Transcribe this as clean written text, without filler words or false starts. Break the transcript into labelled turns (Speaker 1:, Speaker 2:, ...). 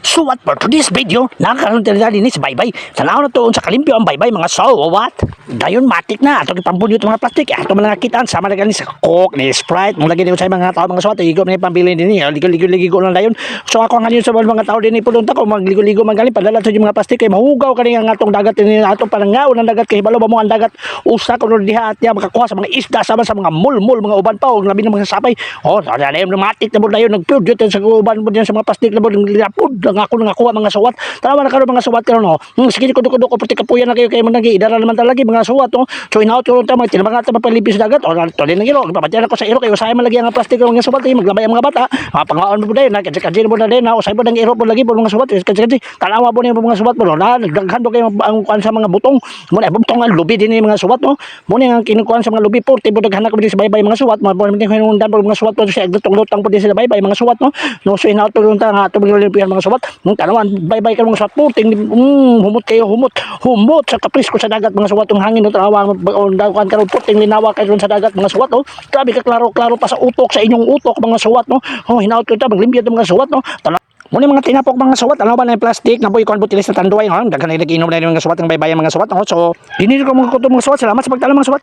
Speaker 1: So what for today's video, nakakaroon tayo din sa baybay. Tanaw na to sa kalimpyo ang baybay mga so what? Dayon matik na ato ipampulyo itong mga plastic. Ato mga kitaan sama na ganin sa Coke, ni Sprite, mo lagi din sa mga tao mga so igo na pambili din niya. Ligo lang dayon. So ako ngayon sa mga tao din ipulong ta ko magligo-ligo man galing padala sa mga plastic kay mahugaw kani ang atong dagat ni atong palangaw ng dagat kay balo ba mo ang dagat usa ko diha at makakuha sa mga isda sama sa mga mulmul mga uban pa og labi ng mga sapay. Oh, dayon matik na mo dayon nagproduce sa uban mo diyan sa mga plastic na mo lapod ako nakuha mga suwat. Tanawa na karon mga suwat karon no. Sige ko ko puti kapuyan na kayo kay man idara naman talaga mga suwat no. So inaot ko ta mga tinabang ata mapalipis dagat o to din ngiro papatyan ko sa iro kay usay man lagi ang plastic mga suwat maglabay ang mga bata. Pangaon mo dayon na kadji mo na din na usay mo dang iro po lagi po mga suwat kadji tanawa po ni mga suwat mo na daghan do kay ang kuan sa mga butong mo na butong ang lubi din mga suwat no. Mo ni ang kinukuan sa mga lubi po tibo daghan ko din sa baybay mga suwat mo ni hinundan po mga suwat po sa lutang po din sa baybay mga suwat no. No so inaot ko ta nga to mga suwat tanawan bye-bye karon sa puting humot kayo humot sa kapris ko sa dagat mga suwat ng hangin no tanawa on dagan karon puting linawa kayo sa dagat mga suwat no grabe ka klaro pa sa utok sa inyong utok mga suwat no oh hinaut ko ta maglimpyo mga suwat no muna mga tinapok mga suwat ano ba na yung plastic na boy kon butilis na tanduay no daghan na inom na yung mga suwat ng bye-bye mga suwat no so dinili ko mga kuto mga suwat salamat sa pagtala mga suwat.